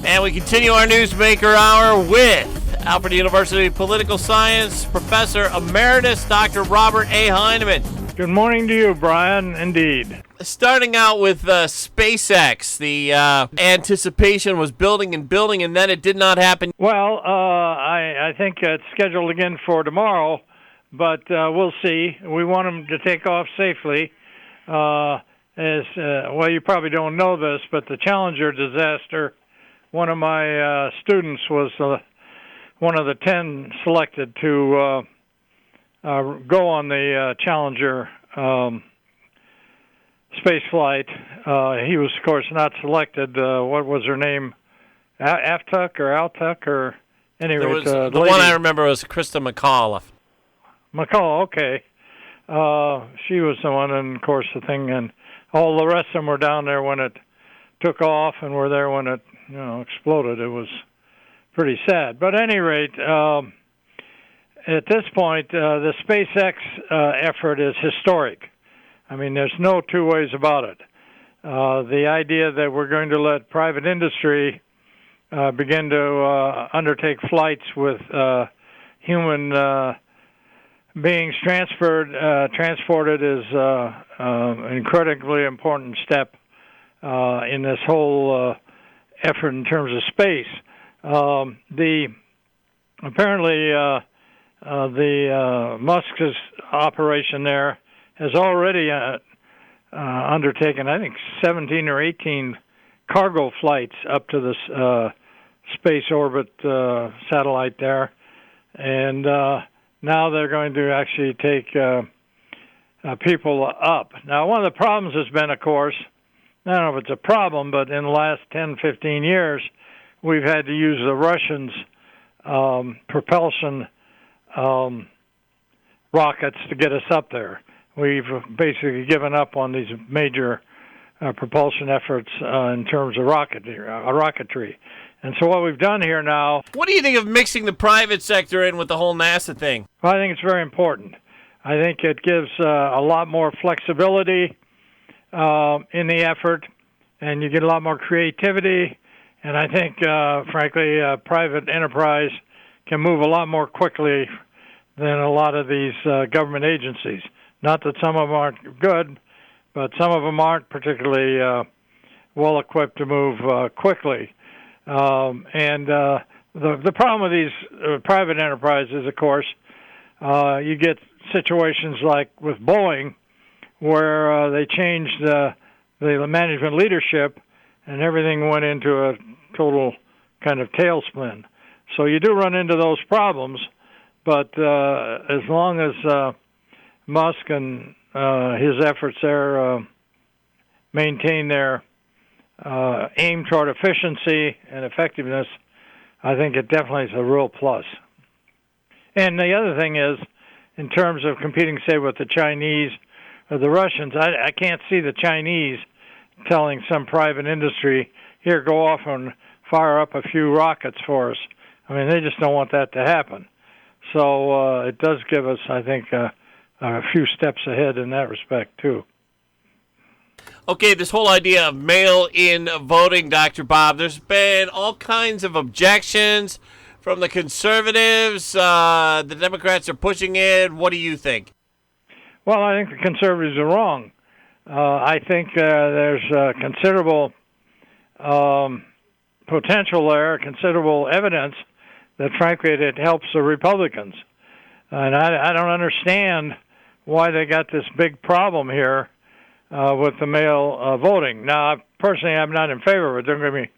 And we continue our Newsmaker Hour with Alfred University Political Science Professor Emeritus Dr. Robert A. Heineman. Good morning to you, Brian. Indeed. Starting out with SpaceX, the anticipation was building, and then it did not happen. Well, I think it's scheduled again for tomorrow, but we'll see. We want them to take off safely. Well, you probably don't know this, but the Challenger disaster, one of my students was one of the 10 selected to go on the Challenger space flight. He was, of course, not selected. What was her name? Aftuck or Altuck or anyway. The one I remember was Krista McAuliffe. McCall, okay. She was the one, and of course the thing, and all the rest of them were down there when it took off, and were there when it exploded. It was pretty sad. But at any rate, at this point, the SpaceX effort is historic. I mean, there's no two ways about it. The idea that we're going to let private industry begin to undertake flights with human beings transported is an incredibly important step in this whole effort in terms of space. Apparently the Musk's operation there has already undertaken, I think, 17 or 18 cargo flights up to this space orbit satellite there, and now they're going to actually take people up. Now, one of the problems has been, of course, I don't know if it's a problem, but in the last 10, 15 years, we've had to use the Russians' propulsion rockets to get us up there. We've basically given up on these major propulsion efforts in terms of rocketry. And so what we've done here now... What do you think of mixing the private sector in with the whole NASA thing? Well, I think it's very important. I think it gives a lot more flexibility in the effort, and you get a lot more creativity. And I think, frankly, private enterprise can move a lot more quickly than a lot of these government agencies. Not that some of them aren't good, but some of them aren't particularly well-equipped to move quickly. The problem with these private enterprises, of course, you get situations like with Boeing, where they changed the management leadership, and everything went into a total kind of tailspin. So you do run into those problems, but as long as Musk and his efforts there maintain their aim toward efficiency and effectiveness, I think it definitely is a real plus. And the other thing is, in terms of competing, say, with the Chinese or the Russians, I can't see the Chinese telling some private industry, here, go off and fire up a few rockets for us. I mean, they just don't want that to happen. So it does give us, I think, a few steps ahead in that respect, too. Okay, this whole idea of mail-in voting, Dr. Bob, there's been all kinds of objections from the conservatives. The Democrats are pushing it. What do you think? Well, I think the conservatives are wrong. I think there's considerable potential there, considerable evidence that, frankly, it helps the Republicans. And I don't understand why they got this big problem here with the mail voting. Now, personally, I'm not in favor of it.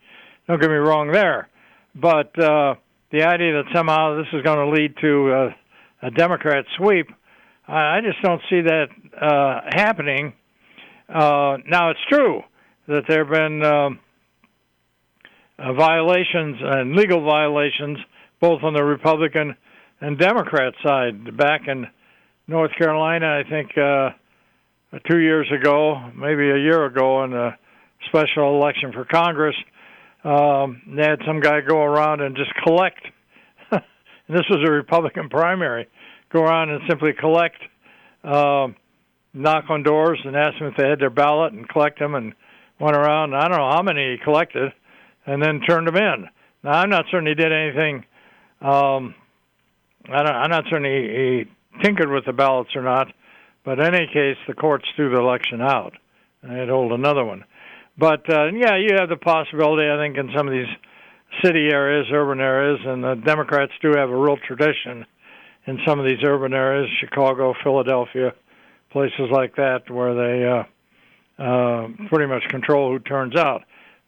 Don't get me wrong there. But the idea that somehow this is going to lead to a Democrat sweep, I just don't see that happening. Now, it's true that there have been violations and legal violations both on the Republican and Democrat side. Back in North Carolina, I think 2 years ago, maybe a year ago, in a special election for Congress, they had some guy go around and just collect. And this was a Republican primary. Go around and simply collect, knock on doors and ask them if they had their ballot and collect them, and went around. I don't know how many he collected. and then turned them in. Now, I'm not certain he did anything. I'm not certain he tinkered with the ballots or not. But in any case, the courts threw the election out, and they'd hold another one. But, yeah, you have the possibility, I think, in some of these city areas, urban areas, and the Democrats do have a real tradition in some of these urban areas, Chicago, Philadelphia, places like that, where they pretty much control who turns out.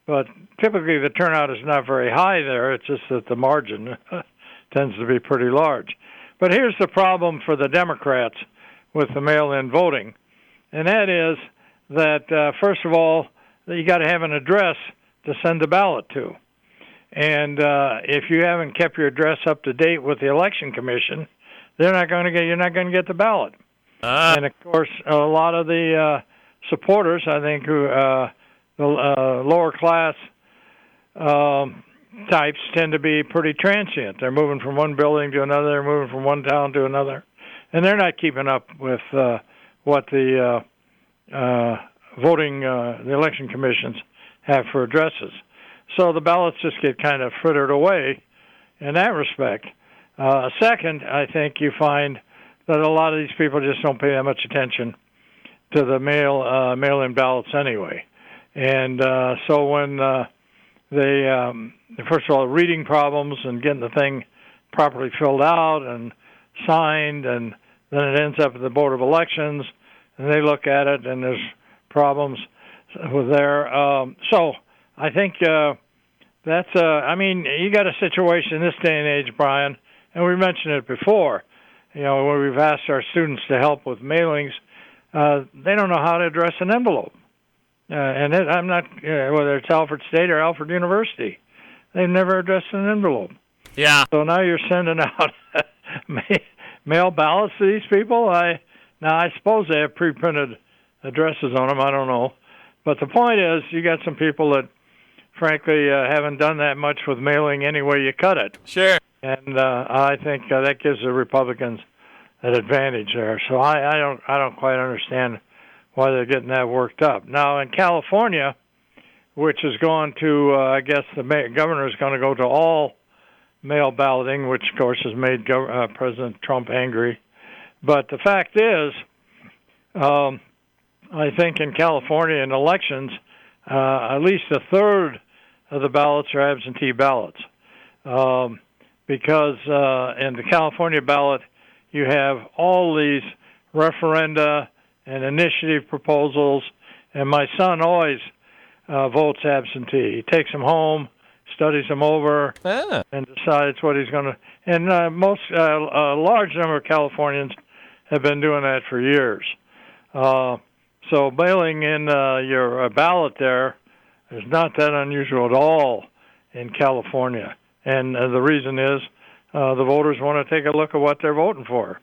But typically the turnout is not very high there. It's just that the margin tends to be pretty large. But here's the problem for the Democrats with the mail-in voting, and that is that, first of all, you got to have an address to send the ballot to. And if you haven't kept your address up to date with the Election Commission, you're not going to get the ballot. And of course, a lot of the supporters, I think, who the lower class types tend to be pretty transient. They're moving from one building to another, they're moving from one town to another, and they're not keeping up with what the the election commissions have for addresses. So the ballots just get kind of frittered away in that respect. Second, I think you find that a lot of these people just don't pay that much attention to the mail-in ballots anyway. And so when they, first of all, reading problems and getting the thing properly filled out and signed, and then it ends up at the Board of Elections, and they look at it, and there's problems with there. So I think that's, you got a situation in this day and age, Brian, and we mentioned it before, where we've asked our students to help with mailings. They don't know how to address an envelope. I'm not, whether it's Alfred State or Alfred University, they've never addressed an envelope. Yeah. So now you're sending out mail ballots to these people. I suppose they have pre-printed addresses on them. I don't know. But the point is, you got some people that, frankly, haven't done that much with mailing any way you cut it. Sure. And I think that gives the Republicans an advantage there. So I don't quite understand why they're getting that worked up. Now, in California, which has gone to, I guess the governor is going to go to all mail balloting, which, of course, has made President Trump angry. But the fact is, I think in California in elections, at least a third of the ballots are absentee ballots. Because in the California ballot, you have all these referenda and initiative proposals, and my son always votes absentee. He takes them home, studies them over, and decides what he's going to. And a large number of Californians have been doing that for years. So mailing in your ballot there is not that unusual at all in California. And the reason is the voters want to take a look at what they're voting for.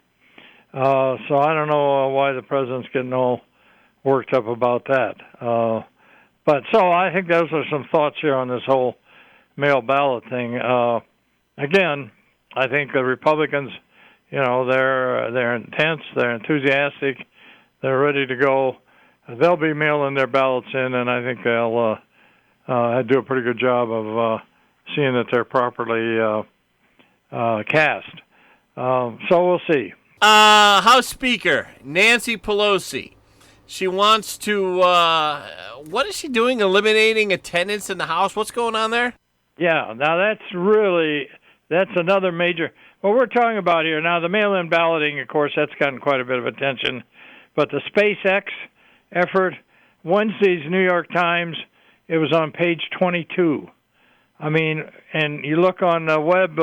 So I don't know why the president's getting all worked up about that. But so I think those are some thoughts here on this whole mail ballot thing. Again, I think the Republicans, they're intense, they're enthusiastic, they're ready to go. They'll be mailing their ballots in, and I think they'll do a pretty good job of seeing that they're properly cast. So we'll see. House Speaker Nancy Pelosi. She wants to, what is she doing? Eliminating attendance in the House? What's going on there? Yeah, now that's another major, what we're talking about here. Now, the mail-in balloting, of course, that's gotten quite a bit of attention. But the SpaceX effort, Wednesday's New York Times, it was on page 22. I mean, and you look on the web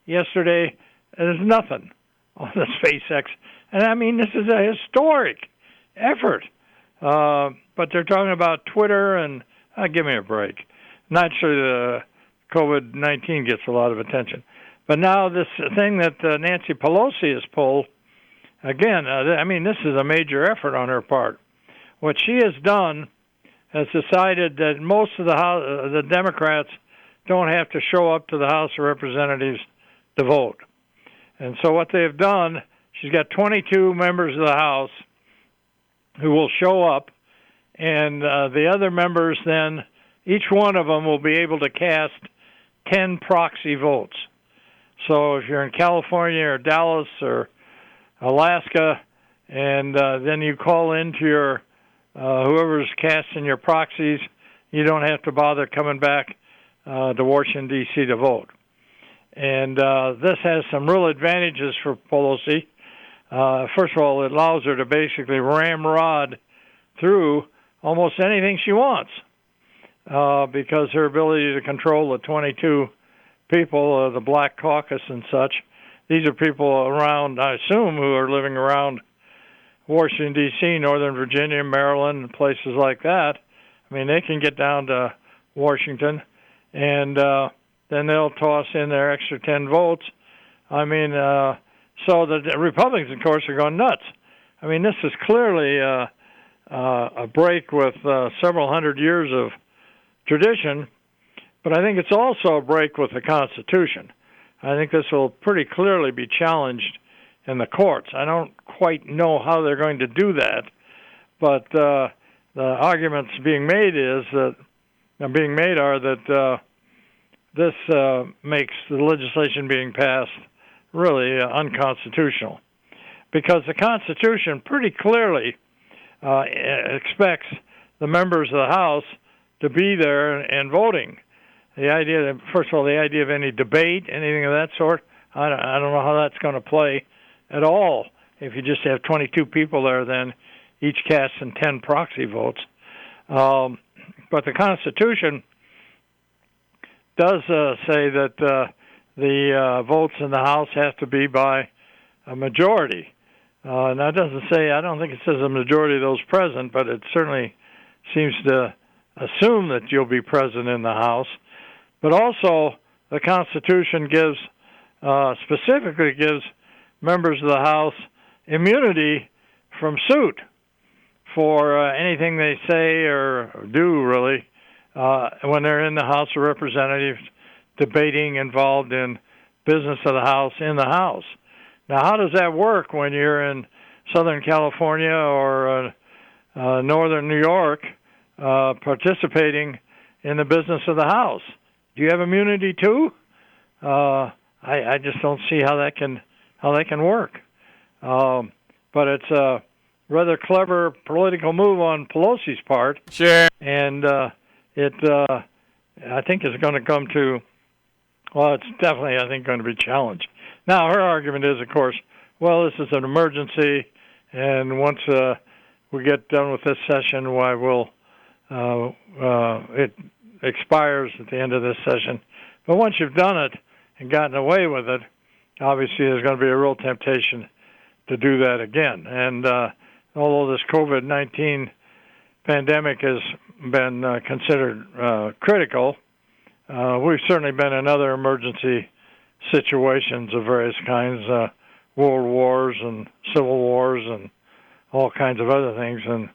yesterday, there's nothing on the SpaceX. And I mean, this is a historic effort. But they're talking about Twitter and, give me a break. Not sure the COVID-19 gets a lot of attention. But now this thing that Nancy Pelosi has pulled, again, this is a major effort on her part. What she has done has decided that most of the Democrats don't have to show up to the House of Representatives to vote. And so what they've done, she's got 22 members of the House who will show up, and the other members then each one of them will be able to cast 10 proxy votes. So if you're in California or Dallas or Alaska, and then you call into your whoever's casting your proxies, you don't have to bother coming back to Washington, D.C. to vote. And this has some real advantages for Pelosi. First of all, it allows her to basically ramrod through almost anything she wants because her ability to control the 22 people, the Black Caucus and such, these are people around, I assume, who are living around Washington, D.C., Northern Virginia, Maryland, places like that. I mean, they can get down to Washington, and then they'll toss in their extra 10 votes. I mean, so the Republicans, of course, are going nuts. I mean, this is clearly a break with several hundred years of tradition, but I think it's also a break with the Constitution. I think this will pretty clearly be challenged in the courts. I don't quite know how they're going to do that, but the arguments being made are that this makes the legislation being passed really unconstitutional, because the Constitution pretty clearly expects the members of the House to be there and voting. The idea that, first of all, the idea of any debate, anything of that sort, I don't know how that's going to play at all. If you just have 22 people there, then each casting 10 proxy votes. But the Constitution does say that the votes in the House have to be by a majority. And that doesn't say, I don't think it says a majority of those present, but it certainly seems to assume that you'll be present in the House. But also, the Constitution specifically gives members of the House immunity from suit for anything they say or do, really, when they're in the House of Representatives debating involved in business of the House in the House. Now, how does that work when you're in Southern California or Northern New York participating in the business of the House? Do you have immunity too? I just don't see how that can work. But it's a rather clever political move on Pelosi's part. Sure. And I think is going to come to, well, it's definitely, I think, going to be challenged. Now, her argument is, of course, well, this is an emergency, and once we get done with this session, it expires at the end of this session. But once you've done it and gotten away with it, obviously there's going to be a real temptation to do that again. And although this COVID-19 pandemic has been considered critical, we've certainly been in other emergency situations of various kinds, world wars and civil wars and all kinds of other things, and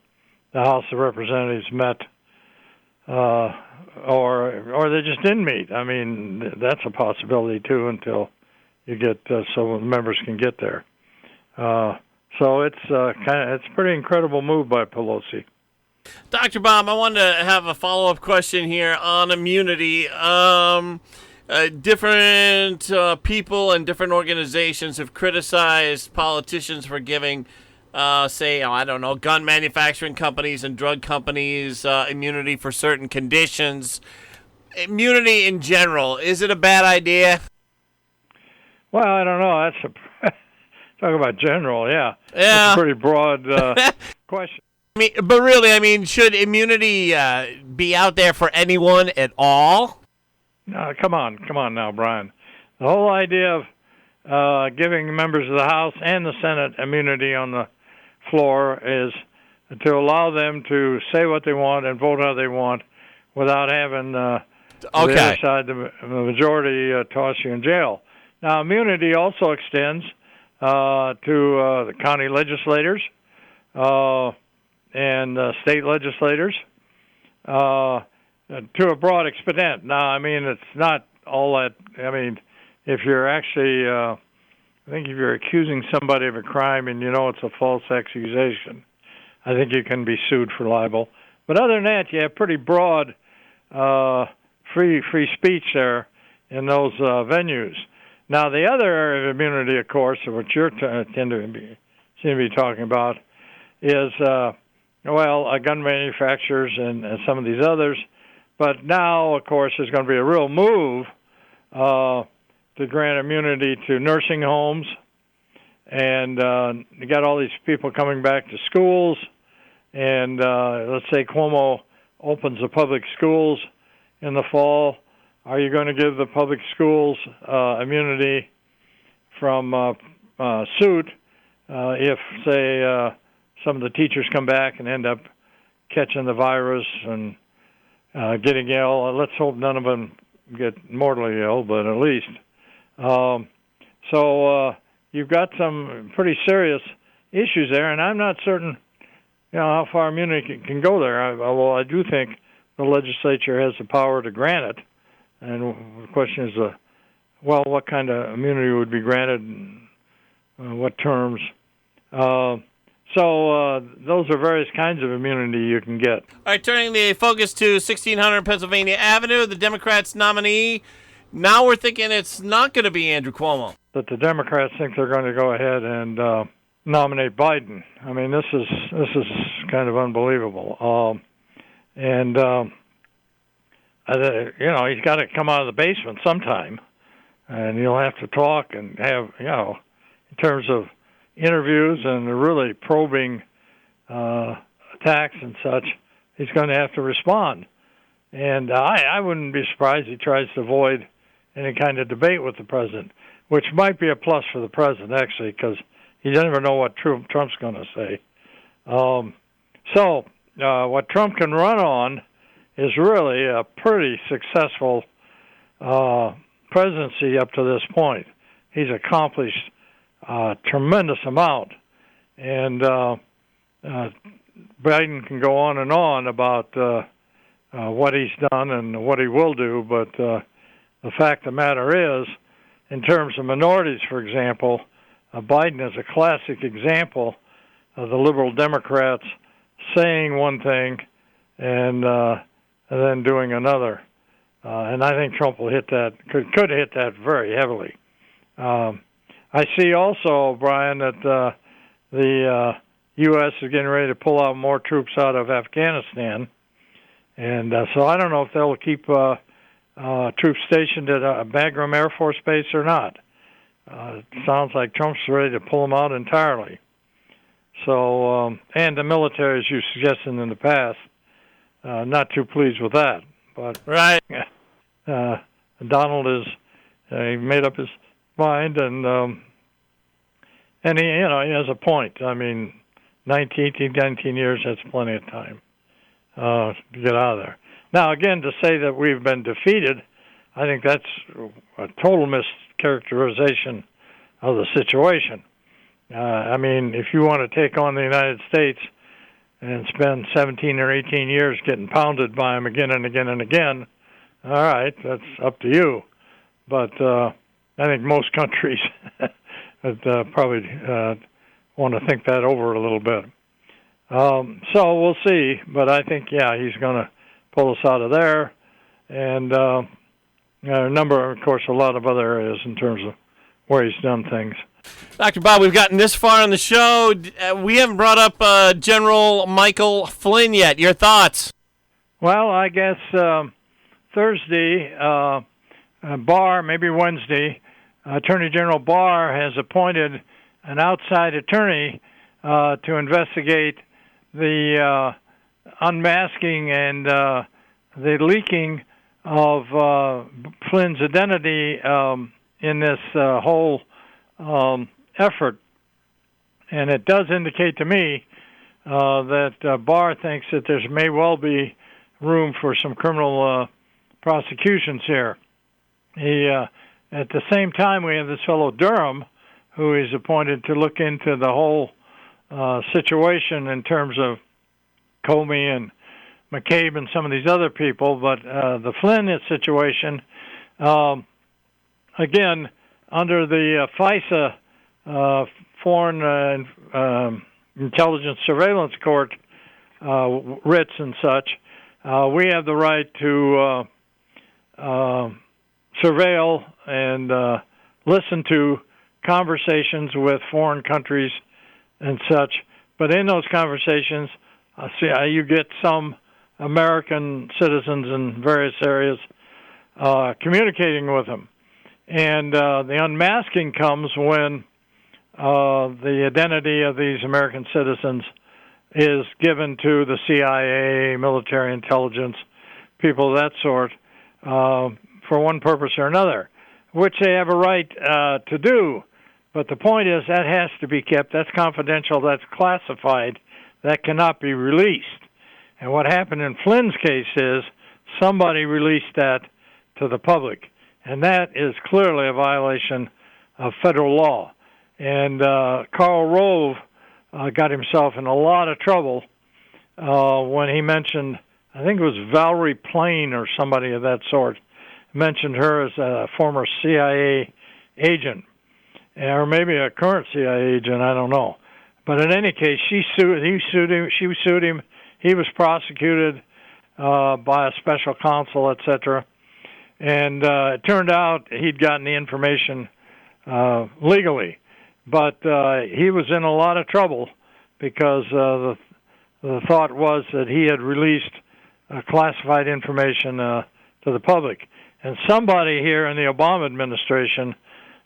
the House of Representatives met or they just didn't meet. I mean, that's a possibility too until you get so members can get there. So it's it's a pretty incredible move by Pelosi. Dr. Bob, I wanted to have a follow-up question here on immunity. Different people and different organizations have criticized politicians for giving, gun manufacturing companies and drug companies immunity for certain conditions. Immunity in general, is it a bad idea? Well, I don't know. That's talk about general, yeah. Yeah. That's a pretty broad question. But really, should immunity be out there for anyone at all? No, come on now, Brian. The whole idea of giving members of the House and the Senate immunity on the floor is to allow them to say what they want and vote how they want without having the other side, the majority, toss you in jail. Now, immunity also extends to the county legislators and state legislators to a broad extent. Now, it's not all that. If you're actually, I think if you're accusing somebody of a crime and you know it's a false accusation, I think you can be sued for libel. But other than that, you have pretty broad free speech there in those venues. Now, the other area of immunity, of course, which you're seem to be talking about, is gun manufacturers and some of these others. But now, of course, there's going to be a real move to grant immunity to nursing homes, and you got all these people coming back to schools, and let's say Cuomo opens the public schools in the fall. Are you going to give the public schools immunity from suit if, say, some of the teachers come back and end up catching the virus and getting ill? Let's hope none of them get mortally ill, but at least. So you've got some pretty serious issues there, and I'm not certain, how far immunity can go there. Although I do think the legislature has the power to grant it, and the question is, what kind of immunity would be granted, and what terms? So those are various kinds of immunity you can get. All right, turning the focus to 1600 Pennsylvania Avenue, the Democrats' nominee. Now we're thinking it's not going to be Andrew Cuomo. But the Democrats think they're going to go ahead and nominate Biden. I mean, this is kind of unbelievable. He's got to come out of the basement sometime, and he'll have to talk and have, in terms of interviews and really probing attacks and such, he's going to have to respond. And I wouldn't be surprised he tries to avoid any kind of debate with the president, which might be a plus for the president, actually, because you never know what Trump's going to say. So what Trump can run on is really a pretty successful presidency up to this point. He's accomplished a tremendous amount. And Biden can go on and on about what he's done and what he will do, but the fact of the matter is, in terms of minorities, for example, Biden is a classic example of the liberal Democrats saying one thing and then doing another. And I think Trump will hit that, could hit that very heavily. I see also, Brian, that the U.S. is getting ready to pull out more troops out of Afghanistan. And so I don't know if they'll keep troops stationed at Bagram Air Force Base or not. It sounds like Trump's ready to pull them out entirely. So, and the military, as you suggested in the past, not too pleased with that. But right, Donald is he made up his mind, and he he has a point. I mean, 19 years, that's plenty of time to get out of there. Now, again, to say that we've been defeated, I think that's a total mischaracterization of the situation. I mean, if you want to take on the United States and spend 17 or 18 years getting pounded by them again and again and again, all right, that's up to you. But I think most countries would probably want to think that over a little bit. So we'll see. But I think, he's going to pull us out of there. And a lot of other areas in terms of where he's done things. Dr. Bob, we've gotten this far on the show. We haven't brought up General Michael Flynn yet. Your thoughts? Well, I guess Thursday, Barr, maybe Wednesday, Attorney General Barr has appointed an outside attorney to investigate the unmasking and the leaking of Flynn's identity in this whole effort. And it does indicate to me that Barr thinks that there may well be room for some criminal prosecutions here. At the same time, we have this fellow Durham, who is appointed to look into the whole situation in terms of Comey and McCabe and some of these other people. But the Flynn situation, again, under the FISA, Foreign Intelligence Surveillance Court writs and such, we have the right to surveil and listen to conversations with foreign countries and such. But in those conversations, you get some American citizens in various areas communicating with them. And the unmasking comes when the identity of these American citizens is given to the CIA, military intelligence, people of that sort, for one purpose or another, which they have a right to do. But the point is that has to be kept. That's confidential. That's classified. That cannot be released. And what happened in Flynn's case is somebody released that to the public. And that is clearly a violation of federal law. And Karl Rove got himself in a lot of trouble when he mentioned, I think it was Valerie Plame or somebody of that sort, mentioned her as a former CIA agent, or maybe a current CIA agent, I don't know. But in any case, she sued him, he was prosecuted by a special counsel, etc. And it turned out he'd gotten the information legally. But he was in a lot of trouble because the thought was that he had released classified information to the public. And somebody here in the Obama administration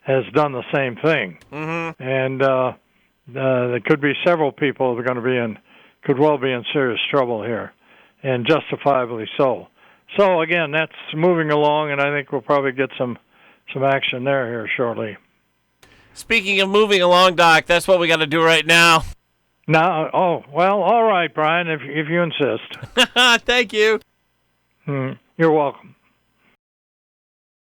has done the same thing. Mm-hmm. And there could be several people that are going to be could well be in serious trouble here, and justifiably so. So, again, that's moving along, and I think we'll probably get some action there here shortly. Speaking of moving along, Doc, that's what we got to do right now. Now, well, all right, Brian, if you insist. Thank you. You're welcome.